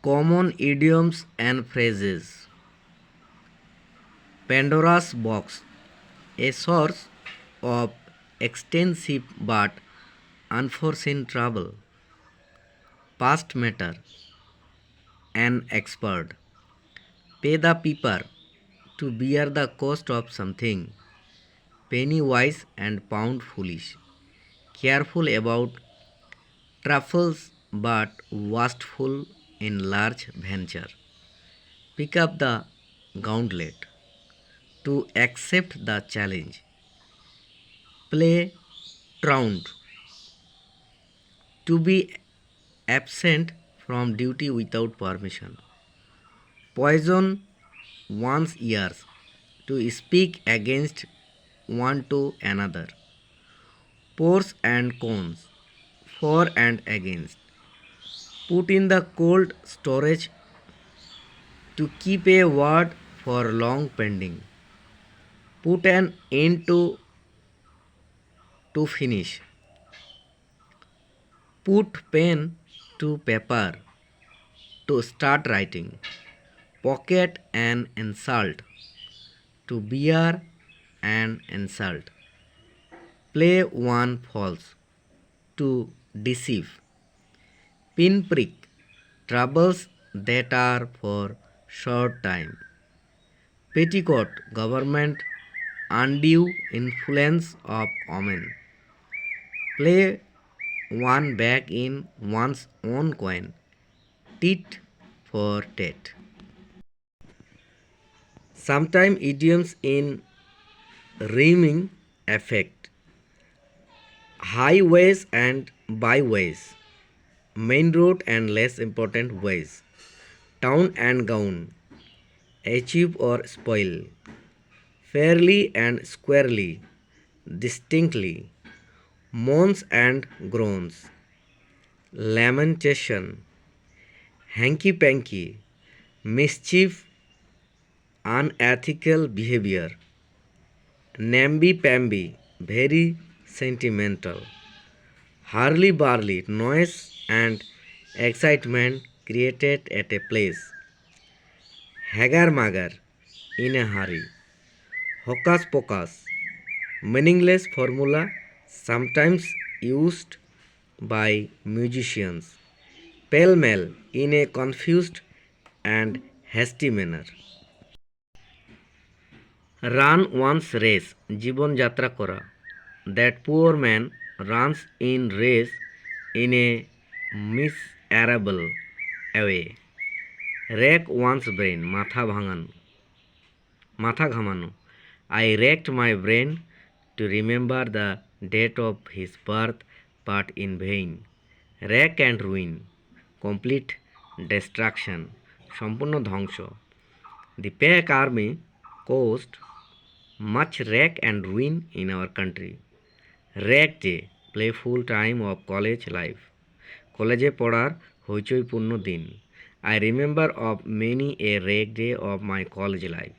Common idioms and phrases. Pandora's box, a source of extensive but unforeseen trouble. Past matter, an expert. Pay the piper, to bear the cost of something. Penny wise and pound foolish. Careful about truffles but wasteful in large venture. Pick up the gauntlet, to accept the challenge. Play truant, to be absent from duty without permission. Poison one's ears, to speak against one to another. Pros and cons, for and against. Put in the cold storage, to keep a word for long pending. Put an end to finish. Put pen to paper, to start writing. Pocket an insult, to bear an insult. Play one false, to deceive. Pinprick, troubles that are for short time. Petticoat, government, undue influence of women. Play one back in one's own coin, tit for tat. Sometimes idioms in rhyming effect. Highways and byways. Main road and less important ways. Town and gown. Achieve or spoil. Fairly and squarely. Distinctly. Moans and groans. Lamentation. Hanky panky. Mischief. Unethical behavior. Namby pamby. Very sentimental. Hurly barley, noise and excitement created at a place. Hagar magar, in a hurry. Hocus pocus, meaningless formula sometimes used by musicians. Pell mell, in a confused and hasty manner. Run one's race, জীবন যাত্রা করা. That poor man runs in race in a miserable way. Rack one's brain, মাথা ঘামানো. I racked my brain to remember the date of his birth, but in vain. Rack and ruin, complete destruction, সম্পূর্ণ ধ্বংস. The pack army caused much wreck and ruin in our country. Wreck day, playful time of college life. কলেজে পড়ার হইচইপূর্ণ দিন. I remember of many a wreck day of my college life.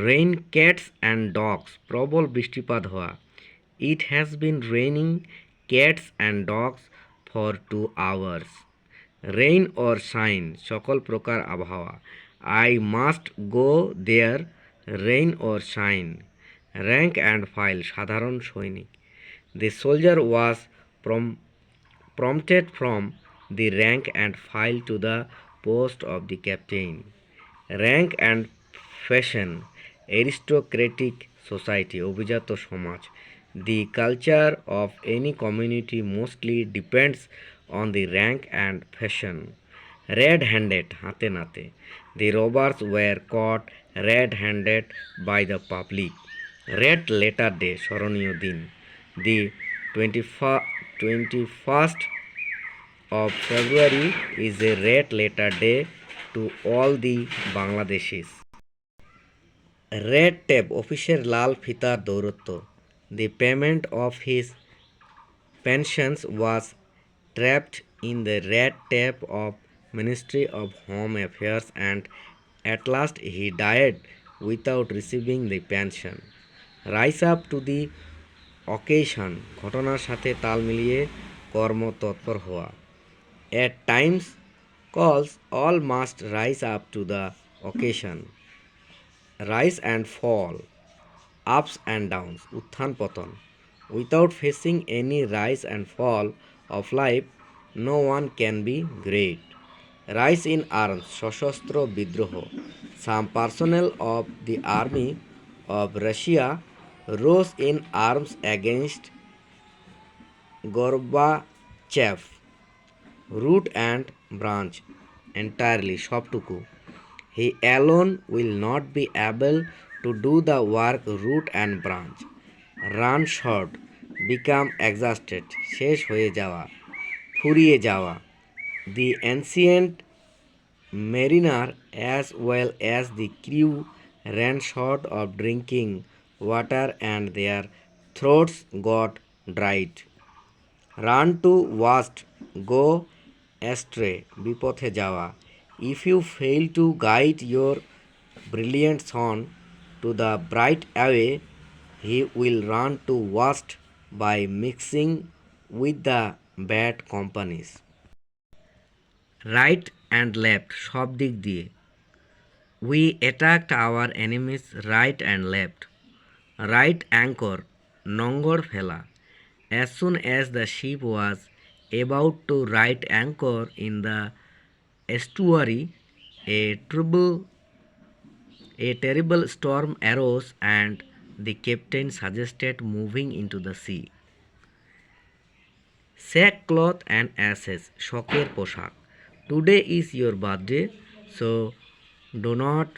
Rain, cats and dogs, প্রবল বৃষ্টিপাত হওয়া. It has been raining cats and dogs for 2 hours. Rain or shine, সকল প্রকার আবহাওয়া. I must go there, rain or shine. Rank and file, সাধারণ সৈনিক. The soldier was promoted from the rank and file to the post of the captain. Rank and fashion, aristocratic society, অভিজাত সমাজ. The culture of any community mostly depends on the rank and fashion. Red-handed, হাতে নাতে. The robbers were caught red-handed by the public. Red letter day, স্মরণীয় দিন. The 21st of February is a red letter day to all the Bangladeshis. Red tape, অফিসের লাল ফিতার দৌরত্ব. The payment of his pensions was trapped in the red tape of Ministry of Home Affairs, and at last he died without receiving the pension. Rise up to the occasion, ঘটনার সাথে তাল মিলিয়ে কর্মতৎপর হওয়া. At times Cause all must rise up to the occasion. Rise and fall, ups and downs, uthan patan. Without facing any rise and fall of life, no one can be great. Rise in arms, Sashastra Bidroho. Some personnel of the army of Russia rose in arms against Gorbachev, root and branch, entirely সবটুকু. He alone will not be able to do the work root and branch. Run short, become exhausted, শেষ হয়ে যাওয়া, ফুরিয়ে যাওয়া. The ancient mariner as well as the crew ran short of drinking water and their throats got dried. Run to wast, go astray, বিপথে যাওয়া. If you fail to guide your brilliant son to the bright way, he will run to wast by mixing with the bad companies. Right and left, সব দিক দিয়ে. We attacked our enemies right and left. Right anchor, নঙ্গর ফেলা. As soon as the ship was about to right anchor in the estuary, a terrible storm arose and the captain suggested moving into the sea. Sackcloth and ashes, শোকের পোশাক. Today is your birthday, so do not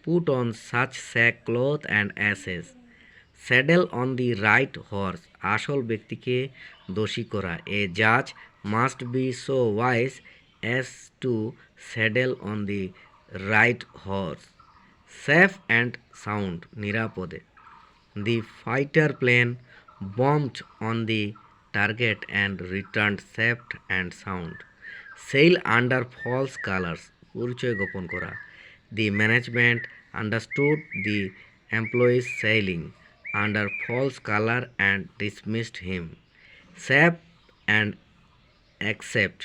put on such sackcloth and ashes. Saddle on the right horse, আসল ব্যক্তিকে দোষী করা. A judge must be so wise as to saddle on the right horse. Safe and sound, নিরাপদে. The fighter plane bombed on the target and returned safe and sound. Sail under false colors, পরিচয় গোপন করা. The management understood the employee's sailing under false color and dismissed him. Save and accept.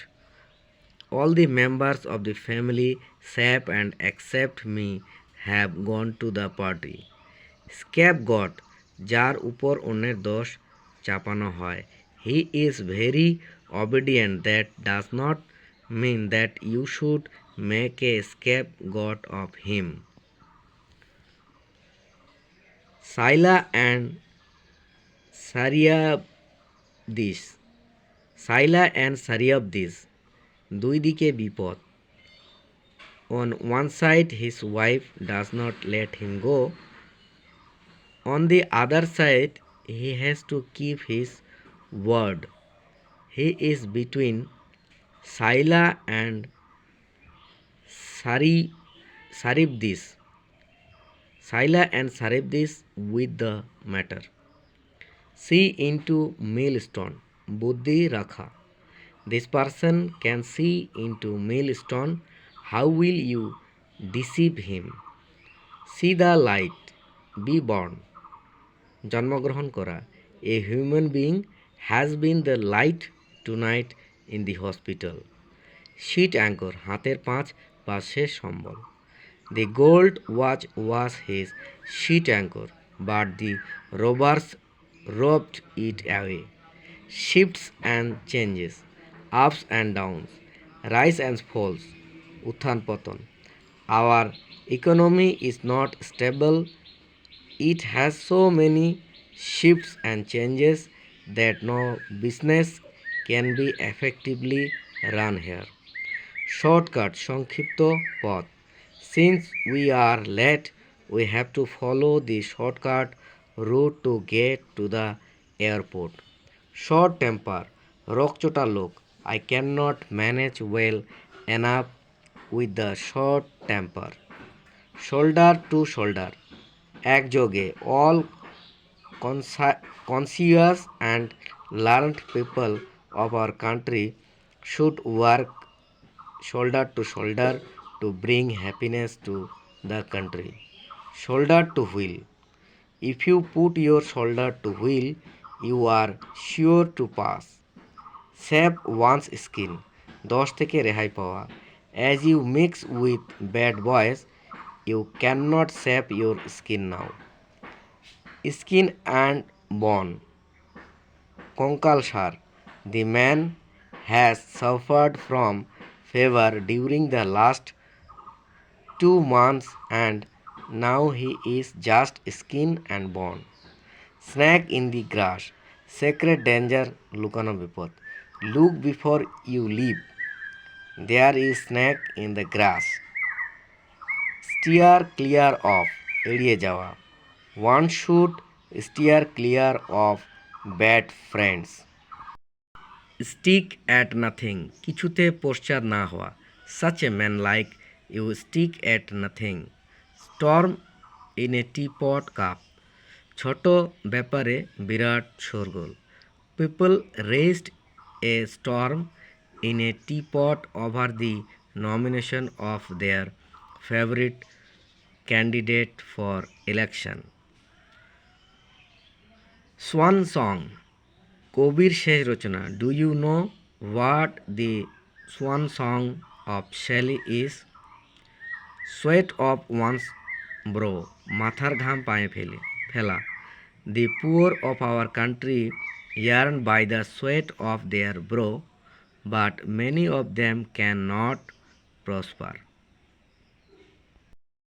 All the members of the family, save and accept me, have gone to the party. Scapegoat, যার উপর অন্যের দোষ চাপানো হয়. He is very obedient. That does not mean that you should make a scapegoat of him. Scylla and Charybdis. Scylla and Charybdis, দুই দিকে বিপদ. On one side his wife does not let him go. On the other side he has to keep his word. He is between Scylla and Charybdis. Scylla and Charybdis with the matter. See into millstone, বুদ্ধি রাখা. This person can see into millstone. How will you deceive him? See the light, be born. জন্মগ্রহণ করা. A human being has been the light tonight in the hospital. Sheet anchor, হাতের পাঁচ বা শেষ সম্বল. The gold watch was his sheet anchor, but the robbers robbed it away. Shifts and changes, ups and downs, rise and falls, uthan patan. Our economy is not stable. It has so many shifts and changes that no business can be effectively run here. Shortcut, সংক্ষিপ্ত পথ. Since we are late, we have to follow the shortcut route to get to the airport. Short temper, রকচটা লোক. I cannot manage well enough with the short temper. Shoulder to shoulder, একযোগে. All conscious and learned people of our country should work shoulder to shoulder to bring happiness to the country. Shoulder to wheel. If you put your shoulder to wheel, you are sure to pass. Save one's skin, দোষ থেকে রেহাই পাওয়া. As you mix with bad boys, you cannot save your skin now. Skin and bone. Konkalshar. The man has suffered from fever during the last 2 months and now he is just skin and bone. Snake in the grass. Sacred danger লুকানো বিপদ. Look before you leap. There is snake in the grass. Steer clear of. এড়িয়ে যাওয়া. One should steer clear of bad friends. Stick at nothing. কিছুতে posture না হওয়া. Such a man like you stick at nothing. Storm in a teapot cup. ছোট ব্যাপারে বিরাট শোরগোল. People raised a storm in a teapot over the nomination of their favorite candidate for election. Swan song. কবির শেষ রচনা. Do you know what the swan song of Shelley is? Sweat of one's brow. মাথার ঘাম পায়ে ফেলা. The poor of our country yearn by the sweat of their brow, but many of them cannot prosper.